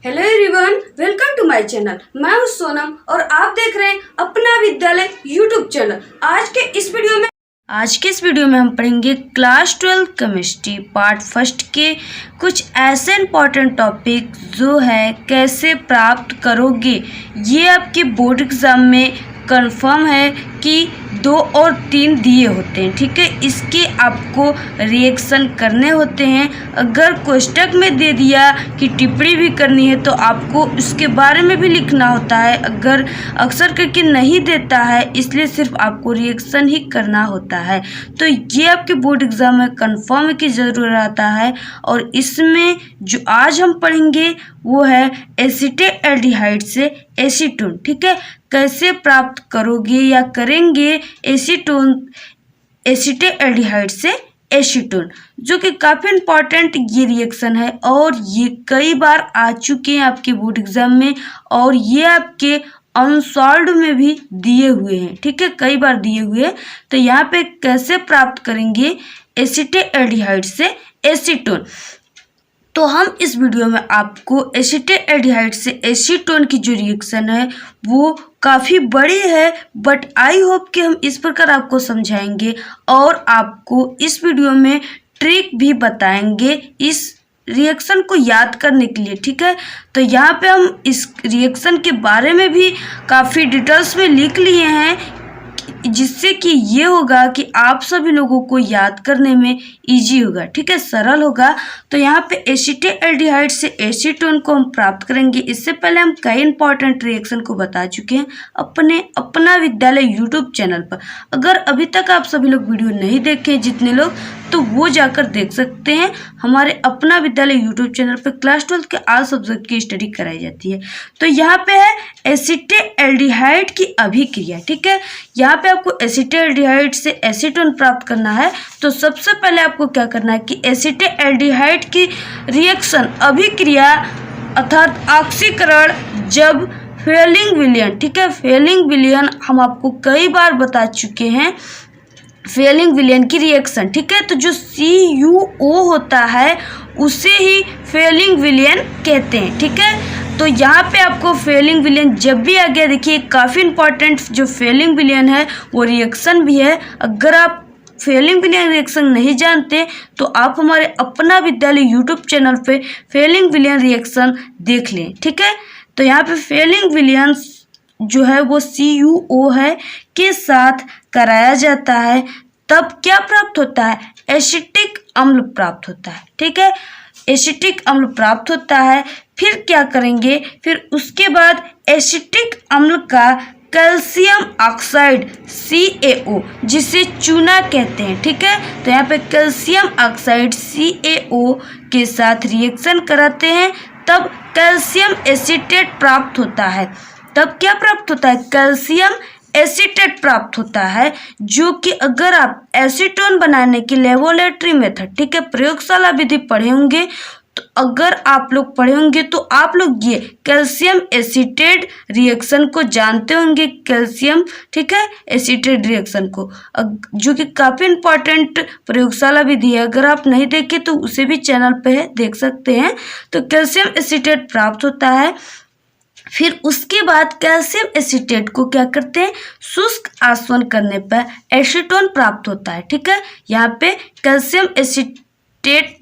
Hello everyone, welcome to my channel. मैं हूं सोनम और आप देख रहे हैं अपना विद्यालय यूट्यूब चैनल। आज के इस वीडियो में हम पढ़ेंगे क्लास 12 केमिस्ट्री पार्ट फर्स्ट के कुछ ऐसे इंपॉर्टेंट टॉपिक जो है कैसे प्राप्त करोगे। ये आपके बोर्ड एग्जाम में कंफर्म है कि 2 और 3 दिए होते हैं, ठीक है। इसके आपको रिएक्शन करने होते हैं। अगर कोष्टक में दे दिया कि टिप्पणी भी करनी है तो आपको उसके बारे में भी लिखना होता है। अगर अक्सर करके नहीं देता है इसलिए सिर्फ आपको रिएक्शन ही करना होता है। तो ये आपके बोर्ड एग्जाम में कंफर्म की ज़रूरत आता है। और इसमें जो आज हम पढ़ेंगे वो है एसिटेल्डिहाइड से एसीटोन, ठीक है। कैसे प्राप्त करोगे या करेंगे एसिटेल्डिहाइड से एसीटोन, जो कि काफ़ी इम्पॉर्टेंट ये रिएक्शन है और ये कई बार आ चुके हैं आपके बोर्ड एग्जाम में और ये आपके अनसॉल्व्ड में भी दिए हुए हैं, ठीक है, कई बार दिए हुए हैं। तो यहाँ पे कैसे प्राप्त करेंगे एसिटेल्डिहाइड से एसीटोन, तो हम इस वीडियो में आपको एसिटेल्डिहाइड से एसीटोन की जो रिएक्शन है वो काफ़ी बड़ी है, बट आई होप कि हम इस प्रकार आपको समझाएंगे और आपको इस वीडियो में ट्रिक भी बताएंगे इस रिएक्शन को याद करने के लिए, ठीक है। तो यहाँ पे हम इस रिएक्शन के बारे में भी काफ़ी डिटेल्स में लिख लिए हैं, जिससे कि ये होगा कि आप सभी लोगों को याद करने में इजी होगा, ठीक है, सरल होगा। तो यहाँ पे एसिटेल्डिहाइड से एसीटोन को हम प्राप्त करेंगे। इससे पहले हम कई इंपॉर्टेंट रिएक्शन को बता चुके हैं अपना विद्यालय यूट्यूब चैनल पर। अगर अभी तक आप सभी लोग वीडियो नहीं देखे जितने लोग, तो वो जाकर देख सकते हैं। हमारे अपना विद्यालय यूट्यूब चैनल पर क्लास 12 के ऑल सब्जेक्ट की स्टडी कराई जाती है। तो यहाँ पे है एसिटेल्डिहाइड की अभिक्रिया, ठीक है। यहाँ पे आपको एसिटेल्डिहाइड से एसीटोन प्राप्त करना है। तो सबसे पहले आपको क्या करना है कि एसिटेल्डिहाइड की रिएक्शन अभिक्रिया अर्थात ऑक्सीकरण जब फेलिंग विलयन, ठीक है, फेलिंग विलयन हम आपको कई बार बता चुके हैं, फेलिंग विलयन की रिएक्शन, ठीक है। तो जो CuO होता है उसे ही फेलिंग विलयन कहते हैं, ठीक है। तो यहाँ पे आपको फेलिंग विलयन जब भी आ गया, देखिए काफ़ी इंपॉर्टेंट जो फेलिंग विलयन है वो रिएक्शन भी है। अगर आप फेलिंग विलयन रिएक्शन नहीं जानते तो आप हमारे अपना विद्यालय यूट्यूब चैनल पे फेलिंग विलयन रिएक्शन देख लें, ठीक है। तो यहाँ पे फेलिंग विलयन जो है वो CuO है के साथ कराया जाता है, तब क्या प्राप्त होता है, एसिटिक अम्ल प्राप्त होता है, ठीक है, एसिटिक अम्ल प्राप्त होता है। फिर क्या करेंगे, फिर उसके बाद एसिटिक अम्ल का कैल्शियम ऑक्साइड CaO, जिसे चूना कहते हैं, ठीक है। तो यहाँ पे कैल्शियम ऑक्साइड CaO के साथ रिएक्शन कराते हैं, तब कैल्शियम एसीटेट प्राप्त होता है। तब क्या प्राप्त होता है, कैल्शियम एसीटेट प्राप्त होता है, जो कि अगर आप एसीटोन बनाने की लेबोरेटरी मेथड, ठीक है, प्रयोगशाला विधि पढ़े होंगे, तो अगर आप लोग पढ़े होंगे तो आप लोग ये कैल्शियम एसीटेट रिएक्शन को जानते होंगे, कैल्शियम, ठीक है, एसीटेट रिएक्शन को, जो कि काफ़ी इंपॉर्टेंट प्रयोगशाला विधि है। अगर आप नहीं देखे तो उसे भी चैनल पे है, देख सकते हैं। तो कैल्शियम एसीटेट प्राप्त होता है। फिर उसके बाद कैल्शियम एसीटेट को क्या करते हैं, शुष्क आसवन करने पर एसीटोन प्राप्त होता है, ठीक है। यहाँ पे कैल्शियम एसीटेट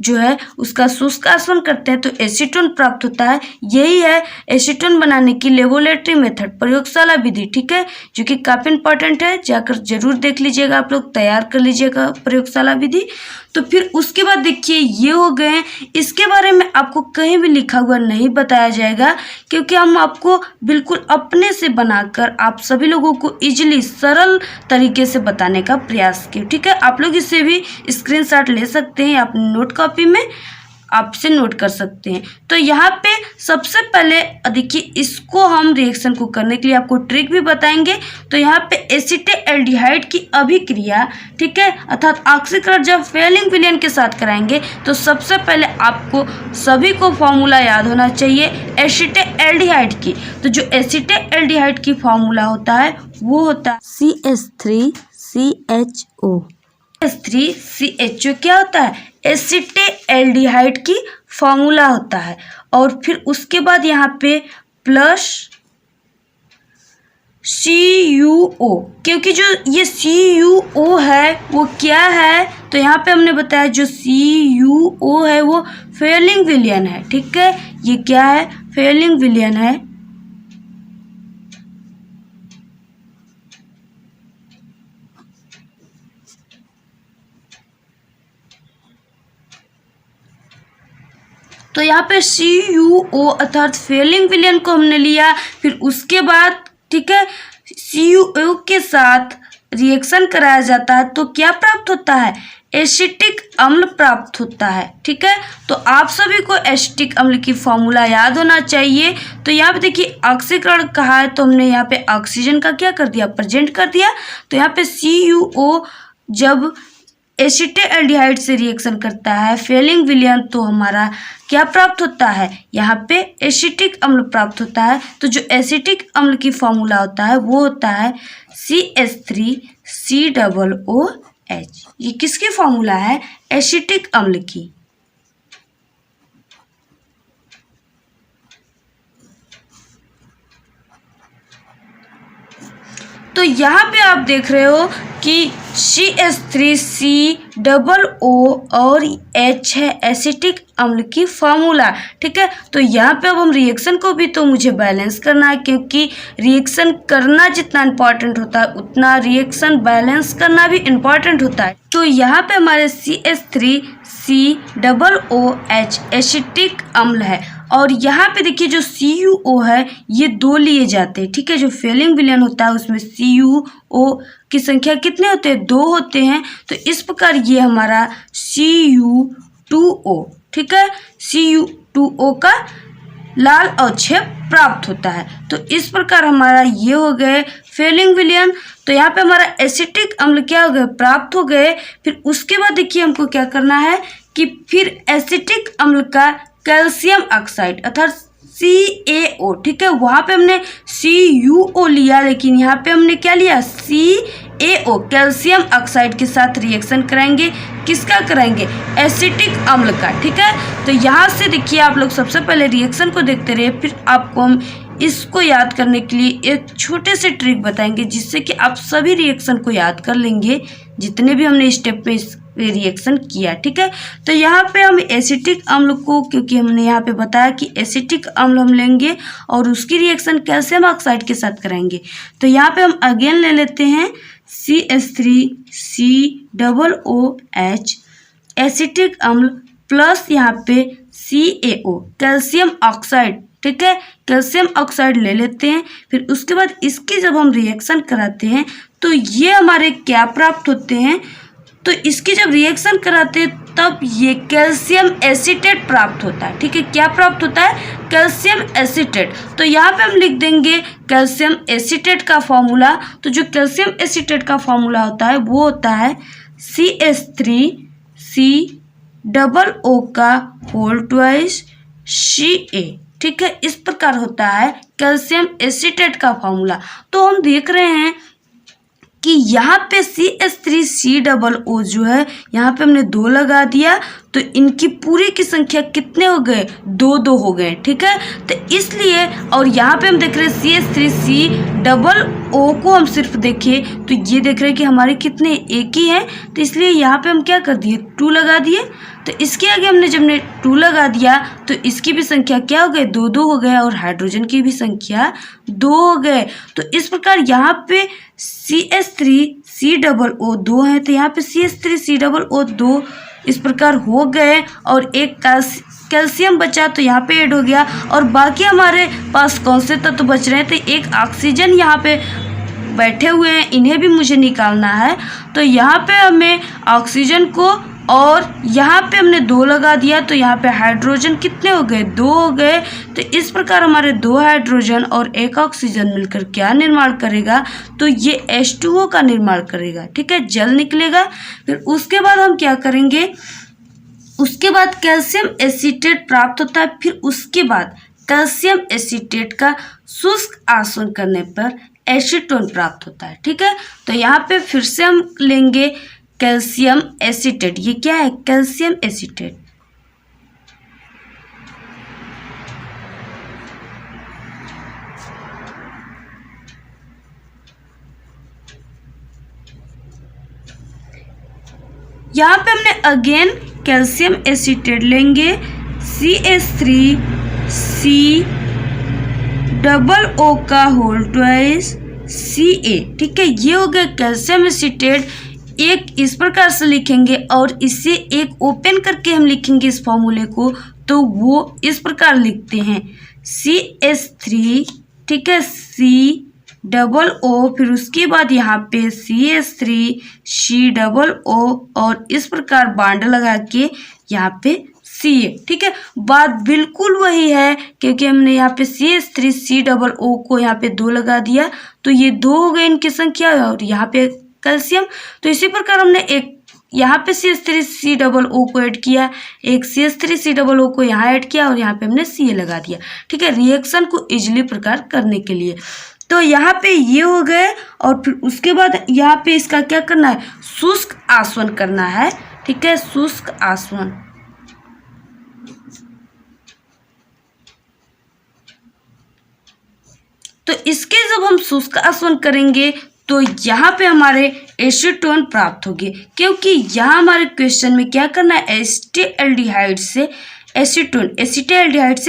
जो है उसका शुष्क आसवन करते हैं तो एसीटोन प्राप्त होता है। यही है एसीटोन बनाने की लेबोरेटरी मेथड, प्रयोगशाला विधि, ठीक है, जो कि काफ़ी इंपॉर्टेंट है, जाकर जरूर देख लीजिएगा, आप लोग तैयार कर लीजिएगा प्रयोगशाला विधि। तो फिर उसके बाद देखिए ये हो गए, इसके बारे में आपको कहीं भी लिखा हुआ नहीं बताया जाएगा, क्योंकि हम आपको बिल्कुल अपने से बनाकर आप सभी लोगों को इजीली सरल तरीके से बताने का प्रयास किए, ठीक है। आप लोग इससे भी स्क्रीनशॉट ले सकते हैं, अपनी नोट कॉपी में आपसे नोट कर सकते हैं। तो यहाँ पे सबसे पहले देखिए, इसको हम रिएक्शन को करने के लिए आपको ट्रिक भी बताएंगे। तो यहाँ पे एसिटेल्डिहाइड की अभिक्रिया, ठीक है, अर्थात ऑक्सीकरण जब फेलिंग विलयन के साथ कराएंगे तो सबसे पहले आपको सभी को फॉर्मूला याद होना चाहिए एसिटेल्डिहाइड की। तो जो एसिटेल्डिहाइड की फॉर्मूला होता है वो होता है CH3CHO। CH3CHO क्या होता है, एसिटेल्डिहाइड की फॉर्मूला होता है। और फिर उसके बाद यहाँ पे प्लस CuO, क्योंकि जो ये CuO है वो क्या है, तो यहाँ पे हमने बताया जो CuO है वो फेलिंग विलयन है। ठीक है, ये क्या है, फेलिंग विलयन है। तो यहाँ पे CuO अर्थात फेलिंग विलयन को हमने लिया। फिर उसके बाद ठीक है CuO के साथ रिएक्शन कराया जाता है तो क्या प्राप्त होता है, एसिटिक अम्ल प्राप्त होता है। ठीक है, तो आप सभी को एसिटिक अम्ल की फॉर्मूला याद होना चाहिए। तो यहाँ पे देखिए ऑक्सीकरण कहा है तो हमने यहाँ पे ऑक्सीजन का क्या कर दिया, प्रेजेंट कर दिया। तो यहाँ पे CuO जब एसिटेल्डिहाइड से रिएक्शन करता है फेलिंग विलयन तो हमारा क्या प्राप्त होता है, यहाँ पे एसिटिक अम्ल प्राप्त होता है। तो जो एसिटिक अम्ल की फॉर्मूला होता है वो होता है CH3COOH। ये किसकी फॉर्मूला है, एसिटिक अम्ल की। तो यहाँ पे आप देख रहे हो कि CH3COO और H है एसिटिक अम्ल की फॉर्मूला। ठीक है, तो यहाँ पे अब हम रिएक्शन को भी तो मुझे बैलेंस करना है, क्योंकि रिएक्शन करना जितना इम्पॉर्टेंट होता है उतना रिएक्शन बैलेंस करना भी इम्पॉर्टेंट होता है। तो यहाँ पे हमारे CH3COOH एसिटिक अम्ल है और यहाँ पे देखिए जो CuO है ये 2 लिए जाते हैं। ठीक है, जो फेलिंग विलयन होता है उसमें CuO की संख्या कितने होते हैं, 2 होते हैं। तो इस प्रकार ये हमारा Cu2O, ठीक है, Cu2O का लाल अवक्षेप प्राप्त होता है। तो इस प्रकार हमारा ये हो गए फेलिंग विलयन। तो यहाँ पे हमारा एसिटिक अम्ल क्या हो गए, प्राप्त हो गए। फिर उसके बाद देखिए हमको क्या करना है कि फिर एसिटिक अम्ल का कैल्शियम ऑक्साइड अर्थात CaO, ठीक है, वहाँ पे हमने CuO लिया लेकिन यहाँ पे हमने क्या लिया, CaO कैल्शियम ऑक्साइड के साथ रिएक्शन कराएंगे। किसका कराएंगे, एसिटिक अम्ल का। ठीक है, तो यहाँ से देखिए आप लोग सबसे पहले रिएक्शन को देखते रहे, फिर आपको हम इसको याद करने के लिए एक छोटे से ट्रिक बताएंगे जिससे कि आप सभी रिएक्शन को याद कर लेंगे जितने भी हमने स्टेप में रिएक्शन किया। ठीक है, तो यहाँ पे हम एसिटिक अम्ल को, क्योंकि हमने यहाँ पे बताया कि एसिटिक अम्ल हम लेंगे और उसकी रिएक्शन कैल्शियम ऑक्साइड के साथ कराएंगे। तो यहाँ पे हम अगेन ले लेते हैं CH3COOH एसिटिक अम्ल प्लस यहाँ पे CaO कैल्शियम ऑक्साइड। ठीक है, कैल्शियम ऑक्साइड ले लेते हैं। फिर उसके बाद इसकी जब हम रिएक्शन कराते हैं तो ये हमारे क्या प्राप्त होते हैं, तो इसकी जब रिएक्शन कराते हैं तब ये कैल्शियम एसीटेट प्राप्त होता है। ठीक है, क्या प्राप्त होता है, कैल्शियम एसीटेट। तो यहाँ पे हम लिख देंगे कैल्शियम एसीटेट का फॉर्मूला। तो जो कैल्शियम एसीटेट का फॉर्मूला होता है वो होता है CH3COO का होल ट्वाइस Ca। ठीक है, इस प्रकार होता है कैल्शियम एसीटेट का फॉर्मूला। तो हम देख रहे हैं कि यहाँ पे CH3COO जो है यहाँ पे हमने 2 लगा दिया तो इनकी पूरी की संख्या कितने हो गए, 2 हो गए। ठीक है, तो इसलिए और यहाँ पे हम देख रहे हैं CH3COO को हम सिर्फ देखें तो ये देख रहे हैं कि हमारे कितने, एक ही हैं। तो इसलिए यहाँ पे हम क्या कर दिए, 2 लगा दिए। तो इसके आगे हमने जब 2 लगा दिया तो इसकी भी संख्या क्या हो गए, 2 हो गए और हाइड्रोजन की भी संख्या 2 हो गए। तो इस प्रकार यहाँ पे CH3COO 2 है तो यहाँ पे CH3COO 2 इस प्रकार हो गए और एक कैल्शियम बचा तो यहाँ पे ऐड हो गया और बाकी हमारे पास कौन से तत्व बच रहे हैं, तो एक ऑक्सीजन यहाँ पे बैठे हुए हैं, इन्हें भी मुझे निकालना है। तो यहाँ पे हमें ऑक्सीजन को और यहाँ पे हमने 2 लगा दिया तो यहाँ पे हाइड्रोजन कितने हो गए, 2 हो गए। तो इस प्रकार हमारे 2 हाइड्रोजन और एक ऑक्सीजन मिलकर क्या निर्माण करेगा, तो ये H2O का निर्माण करेगा। ठीक है, जल निकलेगा। फिर उसके बाद हम क्या करेंगे, उसके बाद कैल्शियम एसीटेट प्राप्त होता है। फिर उसके बाद कैल्शियम एसीटेट का शुष्क आसवन करने पर एसीटोन प्राप्त होता है। ठीक है, तो यहाँ पे फिर से हम लेंगे कैल्शियम एसीटेट। ये क्या है, कैल्शियम एसीटेट। CO। यहाँ पे हमने अगेन कैल्शियम एसीटेट लेंगे CH3 COO का होल ट्वाइस Ca। ठीक है, ये हो गया कैल्शियम एसीटेट। एक इस प्रकार से लिखेंगे और इसे एक ओपन करके हम लिखेंगे इस फॉर्मूले को, तो वो इस प्रकार लिखते हैं CH3, ठीक है, COO, फिर उसके बाद यहाँ पे CH3 COO और इस प्रकार बांड लगा के यहाँ पे Ca। ठीक है, बात बिल्कुल वही है क्योंकि हमने यहाँ पे CH3 COO को यहाँ पे 2 लगा दिया, तो ये 2 हो गए इनकी संख्या और यहाँ पे कैल्शियम। तो इसी प्रकार हमने एक यहाँ पे CH3 COO को ऐड किया, एक CH3 COO को यहाँ ऐड किया और यहाँ पे हमने Ca लगा दिया। ठीक है, रिएक्शन को इजीली प्रकार करने के लिए। तो यहाँ पे ये हो गए और फिर उसके बाद यहाँ पे इसका क्या करना है, शुष्क आसवन करना है। ठीक है, शुष्क आसवन। तो इसके जब हम शुष्क आसवन करेंगे तो यहाँ पे हमारे एसीटोन प्राप्त होगी, क्योंकि यहाँ हमारे क्वेश्चन में क्या करना है, एसिटाल्डिहाइड से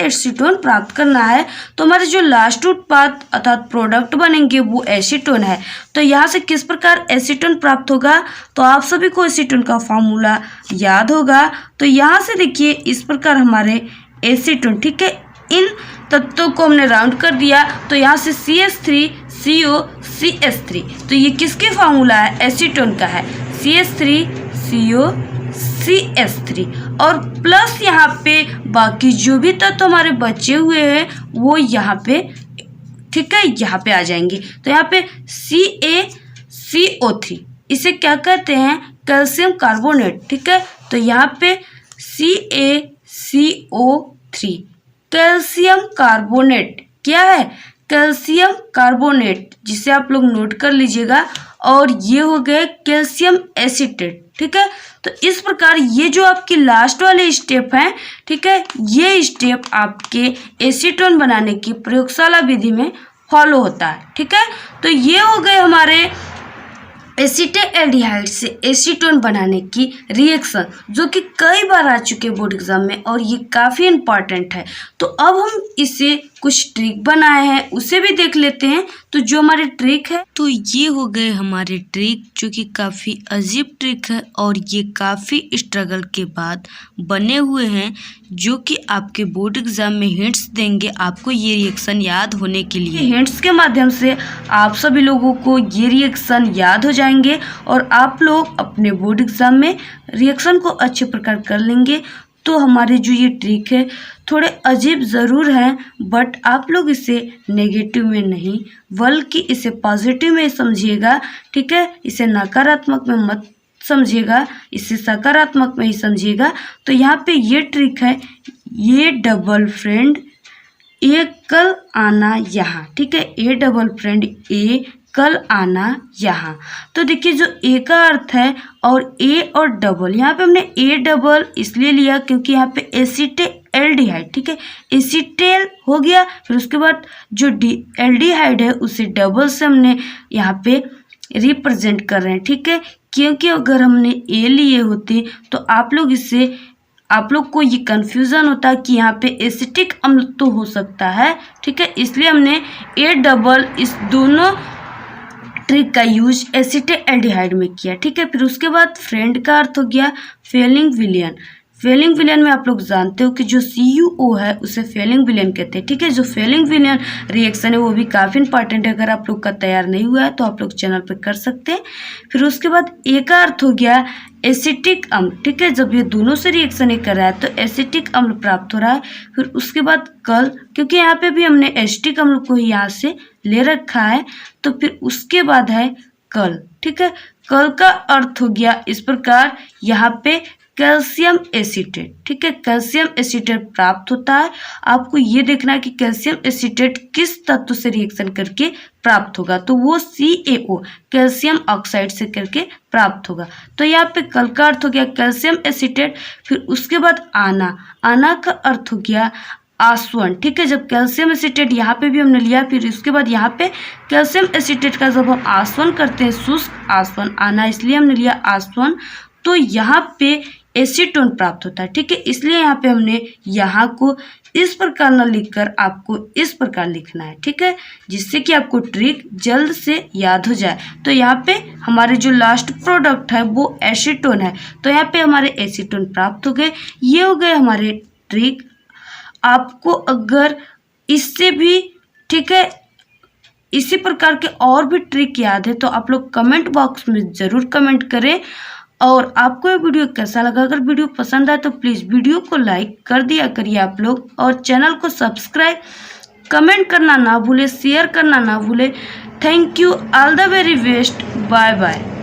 एसीटोन प्राप्त करना है। तो हमारे जो लास्ट उत्पाद अर्थात प्रोडक्ट बनेंगे वो एसीटोन है। तो यहाँ से किस प्रकार एसीटोन प्राप्त होगा, तो आप सभी को एसीटोन का फॉर्मूला याद होगा। तो यहाँ से देखिए इस प्रकार हमारे एसीटोन, ठीक है, इन तत्वों को हमने राउंड कर दिया, तो यहाँ से CH3 CO CH3, तो ये किसके फॉर्मूला है, एसीटोन का है, CH3 CO CH3 और प्लस यहाँ पे बाकी जो भी तत्व हमारे बचे हुए हैं वो यहाँ पे, ठीक है, यहाँ पे आ जाएंगे। तो यहाँ पे CaCO3, इसे क्या कहते हैं, कैल्शियम कार्बोनेट। ठीक है, तो यहाँ पे CaCO3 कैल्शियम कार्बोनेट क्या है, कैल्शियम कार्बोनेट, जिसे आप लोग नोट कर लीजिएगा। और ये हो गए कैल्शियम एसीटेट। ठीक है, तो इस प्रकार ये जो आपकी लास्ट वाले स्टेप हैं, ठीक है, ये स्टेप आपके एसीटोन बनाने की प्रयोगशाला विधि में फॉलो होता है। ठीक है, तो ये हो गए हमारे एसिटाल्डिहाइड से एसीटोन बनाने की रिएक्शन, जो कि कई बार आ चुके बोर्ड एग्जाम में और ये काफ़ी इम्पॉर्टेंट है। तो अब हम इसे कुछ ट्रिक बनाए हैं उसे भी देख लेते हैं। तो जो हमारे ट्रिक है, तो ये हो गए हमारे ट्रिक, जो कि काफ़ी अजीब ट्रिक है और ये काफ़ी स्ट्रगल के बाद बने हुए हैं, जो कि आपके बोर्ड एग्जाम में हिंट्स देंगे आपको ये रिएक्शन याद होने के लिए। हिंट्स के माध्यम से आप सभी लोगों को ये रिएक्शन याद हो जाएंगे और आप लोग अपने बोर्ड एग्जाम में रिएक्शन को अच्छे प्रकार कर लेंगे। तो हमारे जो ये ट्रिक है थोड़े अजीब ज़रूर हैं, बट आप लोग इसे नेगेटिव में नहीं बल्कि इसे पॉजिटिव में समझिएगा। ठीक है, इसे नकारात्मक में मत समझिएगा, इसे सकारात्मक में ही समझिएगा। तो यहाँ पे ये ट्रिक है, ये डबल फ्रेंड ए कल आना यहाँ। ठीक है, ए डबल फ्रेंड ए कल आना यहाँ। तो देखिए जो ए का अर्थ है और ए और डबल, यहाँ पे हमने ए डबल इसलिए लिया क्योंकि यहाँ पे एसिटाल्डिहाइड, ठीक है, एसिटेल हो गया, फिर उसके बाद जो एल्डिहाइड है उसे डबल से हमने यहाँ पे रिप्रेजेंट कर रहे हैं। ठीक है, क्योंकि अगर हमने ए लिए होते तो आप लोग को ये कन्फ्यूज़न होता कि यहाँ पे एसिटिक अम्ल तो हो सकता है। ठीक है, इसलिए हमने ए डबल इस दोनों ट्रिक का यूज एसिटाल्डिहाइड में किया। ठीक है, फिर उसके बाद फ्रेंड का अर्थ हो गया फेलिंग विलियन। फेलिंग विलियन में आप लोग जानते हो कि जो CuO है उसे फेलिंग विलियन कहते हैं। ठीक है, जो फेलिंग विलियन रिएक्शन है वो भी काफ़ी इंपॉर्टेंट है। अगर आप लोग का तैयार नहीं हुआ है तो आप लोग चैनल पर कर सकते हैं। फिर उसके बाद ए का अर्थ हो गया एसिटिक अम्ल। ठीक है, जब ये दोनों से रिएक्शन एक कर रहा है तो एसिटिक अम्ल प्राप्त हो रहा है। फिर उसके बाद कल, क्योंकि यहाँ पे भी हमने एसिटिक अम्ल को ही यहाँ से ले रखा है, तो फिर उसके बाद है कल। ठीक है, कल का अर्थ हो गया इस प्रकार, यहाँ पे कैल्शियम एसीटेट। ठीक है, कैल्शियम एसीटेट प्राप्त होता है। आपको ये देखना है कि कैल्शियम एसीटेट किस तत्व से रिएक्शन करके प्राप्त होगा, तो वो CaO कैल्शियम ऑक्साइड से करके प्राप्त होगा। तो यहाँ पे कल का अर्थ हो गया कैल्शियम एसीटेट। फिर उसके बाद आना का अर्थ हो गया आसवन। ठीक है, जब कैल्शियम एसीटेट यहाँ पे भी हमने लिया, फिर उसके बाद यहाँ पे कैल्शियम एसीटेट का जब हम आसवन करते हैं, शुष्क आसवन, आना इसलिए हमने लिया आसवन, तो यहाँ पे एसीटोन प्राप्त होता है। ठीक है, इसलिए यहाँ पे हमने यहाँ को इस प्रकार न लिखकर आपको इस प्रकार लिखना है। ठीक है, जिससे कि आपको ट्रिक जल्द से याद हो जाए। तो यहाँ पे हमारे जो लास्ट प्रोडक्ट है वो एसीटोन है, तो यहाँ पे हमारे एसीटोन प्राप्त हो गए। ये हो गए हमारे ट्रिक। आपको अगर इससे भी, ठीक है, इसी प्रकार के और भी ट्रिक याद है तो आप लोग कमेंट बॉक्स में ज़रूर कमेंट करें। और आपको ये वीडियो कैसा लगा? अगर वीडियो पसंद आए तो प्लीज़ वीडियो को लाइक कर दिया करिए आप लोग, और चैनल को सब्सक्राइब, कमेंट करना ना भूले, शेयर करना ना भूले। Thank you, all the very best, bye bye.